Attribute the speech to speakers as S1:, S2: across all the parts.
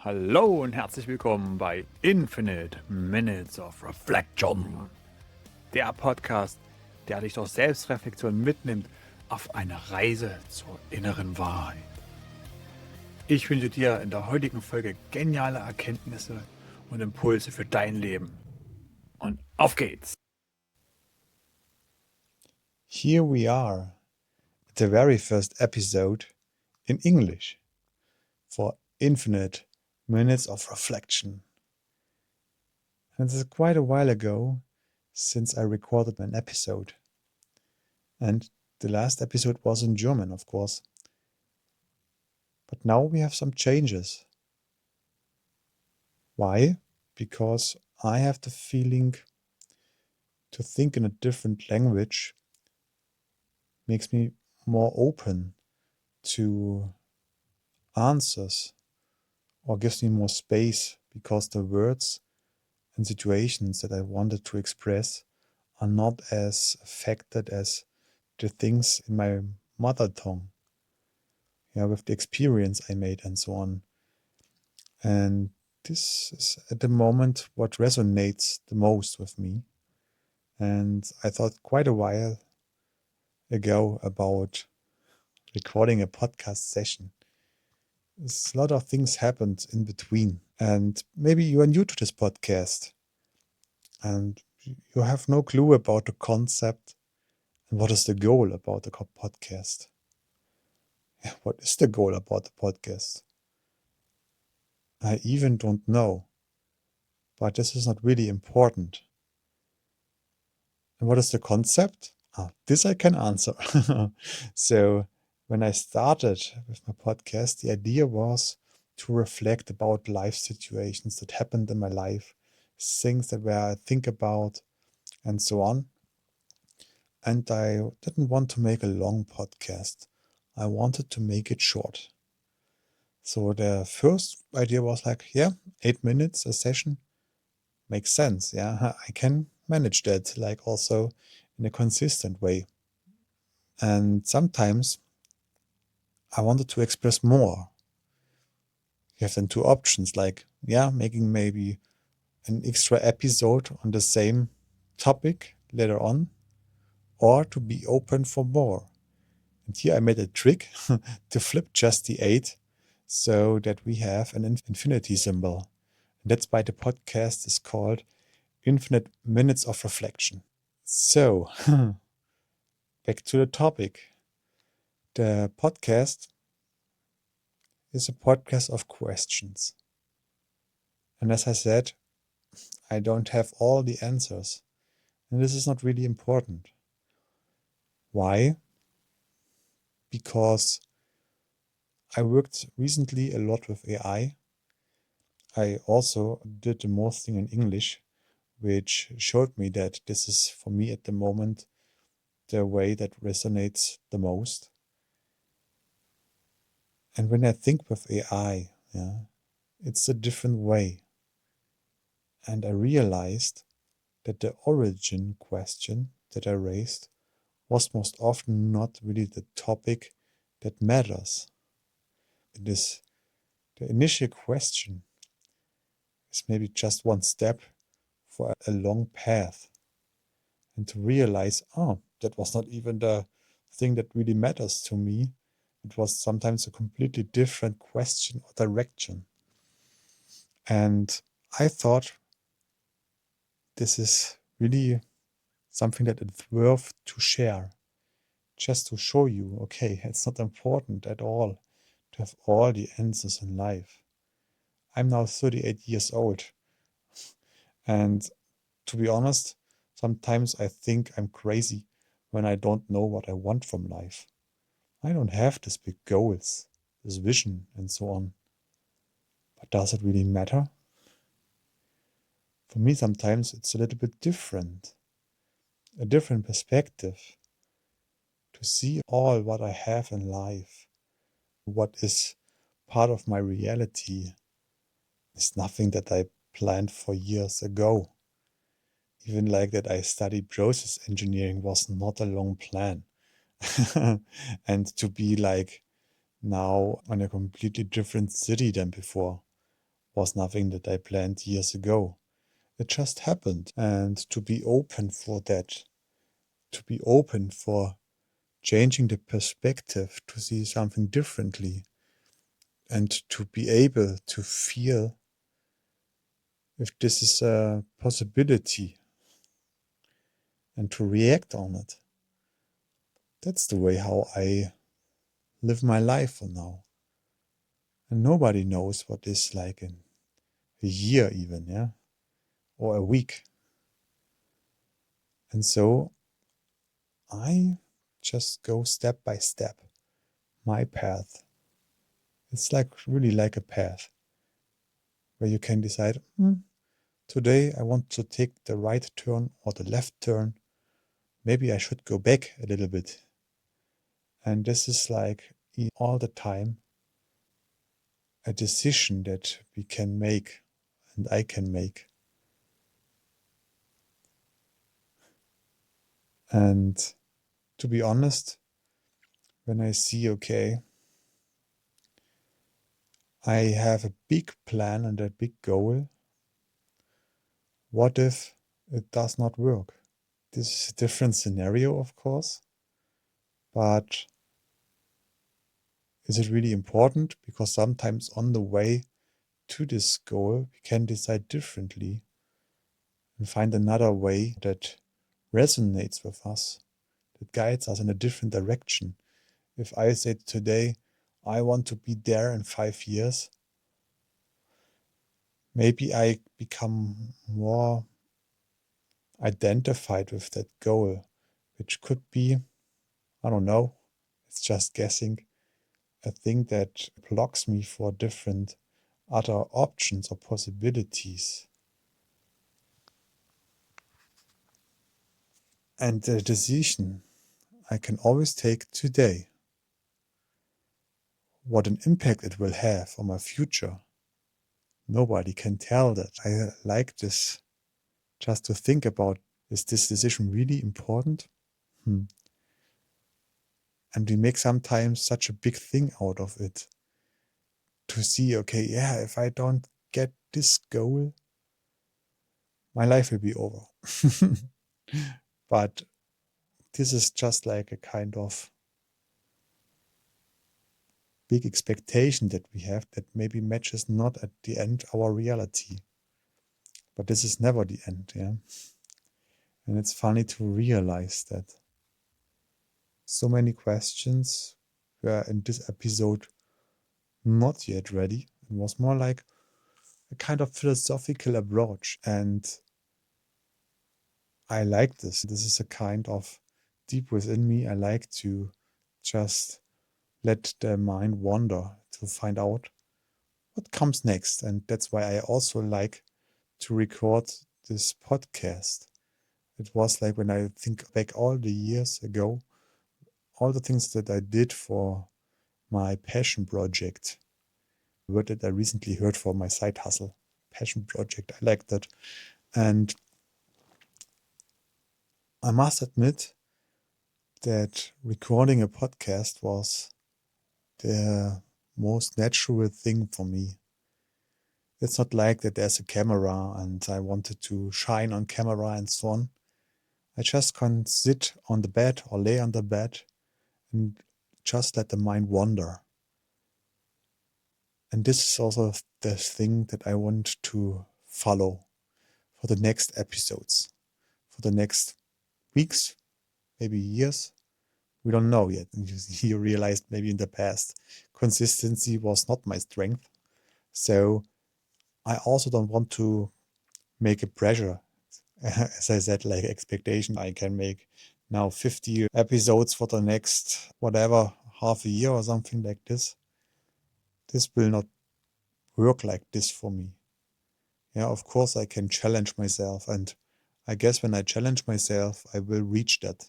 S1: Hallo und herzlich willkommen bei Infinite Minutes of Reflection, der Podcast, der dich durch Selbstreflexion mitnimmt auf eine Reise zur inneren Wahrheit. Ich wünsche dir in der heutigen Folge geniale Erkenntnisse und Impulse für dein Leben. Und auf geht's!
S2: Here we are at the very first episode in English for Infinite Minutes of Reflection. And it's quite a while ago since I recorded an episode. And the last episode was in German, of course. But now we have some changes. Why? Because I have the feeling to think in a different language makes me more open to answers or gives me more space because the words and situations that I wanted to express are not as affected as the things in my mother tongue. Yeah, with the experience I made and so on. And this is at the moment what resonates the most with me. And I thought quite a while ago about recording a podcast session. A lot of things happened in between. And maybe you are new to this podcast and you have no clue about the concept and what is the goal about the podcast. Yeah, what is the goal about the podcast? I even don't know, but this is not really important. And what is the concept? This I can answer. So when I started with my podcast, the idea was to reflect about life situations that happened in my life, things that where I think about and so on. And I didn't want to make a long podcast. I wanted to make it short. So the first idea was like, 8 minutes a session makes sense. Yeah, I can manage that, like also in a consistent way. And sometimes I wanted to express more. You have then two options, like, making maybe an extra episode on the same topic later on, or to be open for more. And here I made a trick to flip just the 8 so that we have an infinity symbol. And that's why the podcast is called Infinite Minutes of Reflection. So, back to the topic. The podcast is a podcast of questions. And as I said, I don't have all the answers. And this is not really important. Why? Because I worked recently a lot with AI. I also did the most thing in English, which showed me that this is for me at the moment the way that resonates the most. And when I think with AI, it's a different way. And I realized that the origin question that I raised was most often not really the topic that matters. It is the initial question is maybe just one step for a long path. And to realize, that was not even the thing that really matters to me. It was sometimes a completely different question or direction. And I thought this is really something that is worth to share. Just to show you, okay, it's not important at all to have all the answers in life. I'm now 38 years old. And to be honest, sometimes I think I'm crazy when I don't know what I want from life. I don't have these big goals, this vision, and so on. But does it really matter? For me, sometimes it's a little bit different, a different perspective to see all what I have in life, what is part of my reality. It's nothing that I planned for years ago. Even like that I studied process engineering was not a long plan. And to be like now in a completely different city than before was nothing that I planned years ago. It just happened. And to be open for that, to be open for changing the perspective, to see something differently, and to be able to feel if this is a possibility and to react on it. That's the way how I live my life for now. And nobody knows what it's like in a year even, yeah? Or a week. And so I just go step by step, my path. It's like really like a path where you can decide, today I want to take the right turn or the left turn. Maybe I should go back a little bit. And this is like all the time a decision that we can make and I can make. And to be honest, when I see, okay, I have a big plan and a big goal, what if it does not work? This is a different scenario, of course, but is it really important? Because sometimes on the way to this goal, we can decide differently and find another way that resonates with us, that guides us in a different direction. If I say today, I want to be there in 5 years, maybe I become more identified with that goal, which could be, I don't know, it's just guessing, a thing that blocks me for different other options or possibilities. And the decision I can always take today, what an impact it will have on my future, nobody can tell that. I like this, just to think about, is this decision really important? And we make sometimes such a big thing out of it. To see, okay, yeah, if I don't get this goal, my life will be over. But this is just like a kind of big expectation that we have that maybe matches not at the end our reality. But this is never the end, yeah. And it's funny to realize that so many questions were in this episode not yet ready. It was more like a kind of philosophical approach. And I like this. This is a kind of deep within me. I like to just let the mind wander to find out what comes next. And that's why I also like to record this podcast. It was like when I think back all the years ago, all the things that I did for my passion project, word that I recently heard for my side hustle, passion project. I like that. And I must admit that recording a podcast was the most natural thing for me. It's not like that there's a camera and I wanted to shine on camera and so on. I just can sit on the bed or lay on the bed and just let the mind wander. And this is also the thing that I want to follow for the next episodes, for the next weeks, maybe years. We don't know yet. You realized maybe in the past, consistency was not my strength. So I also don't want to make a pressure. As I said, like expectation, I can make now 50 episodes for the next, whatever, half a year or something like this. This will not work like this for me. Yeah, of course, I can challenge myself. And I guess when I challenge myself, I will reach that.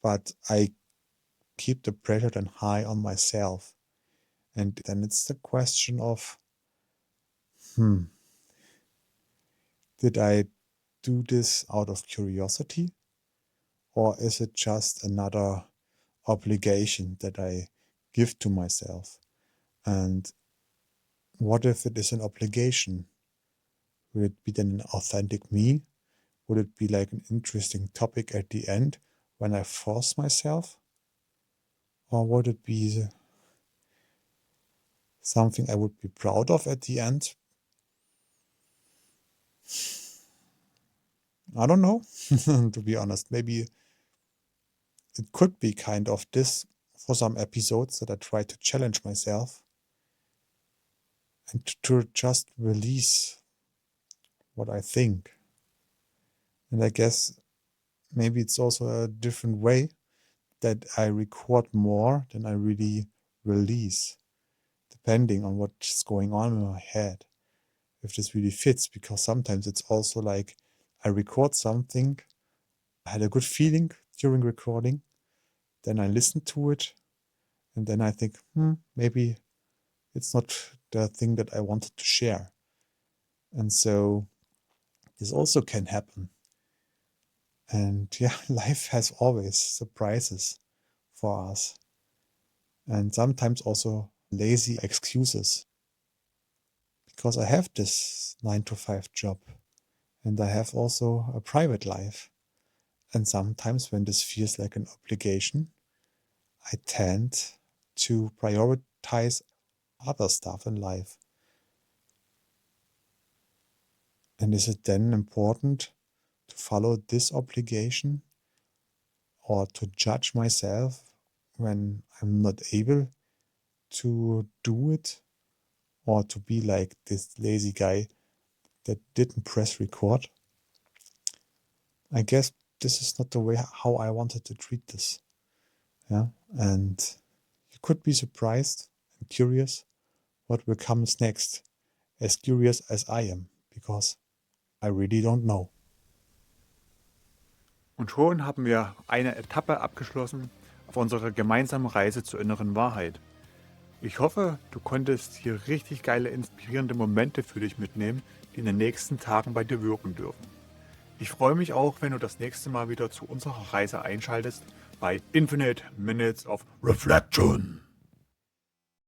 S2: But I keep the pressure then high on myself. And then it's the question of, did I do this out of curiosity? Or is it just another obligation that I give to myself? And what if it is an obligation? Will it be then an authentic me? Would it be like an interesting topic at the end when I force myself? Or would it be something I would be proud of at the end? I don't know, to be honest. Maybe it could be kind of this for some episodes that I try to challenge myself and to just release what I think. And I guess maybe it's also a different way that I record more than I really release, depending on what's going on in my head. If this really fits, because sometimes it's also like I record something, I had a good feeling during recording, then I listen to it, and then I think, maybe it's not the thing that I wanted to share. And so this also can happen. And yeah, life has always surprises for us. And sometimes also lazy excuses. Because I have this 9 to 5 job. And I have also a private life. And sometimes when this feels like an obligation, I tend to prioritize other stuff in life. And is it then important to follow this obligation or to judge myself when I'm not able to do it, or to be like this lazy guy that didn't press record? I guess this is not the way how I wanted to treat this. Yeah, and you could be surprised and curious what will come next, as curious as I am, because I really don't know.
S1: Und schon haben wir eine Etappe abgeschlossen auf unserer gemeinsamen Reise zur inneren Wahrheit. Ich hoffe, du konntest hier richtig geile, inspirierende Momente für dich mitnehmen, die in den nächsten Tagen bei dir wirken dürfen. Ich freue mich auch, wenn du das nächste Mal wieder zu unserer Reise einschaltest bei Infinite Minutes of Reflection.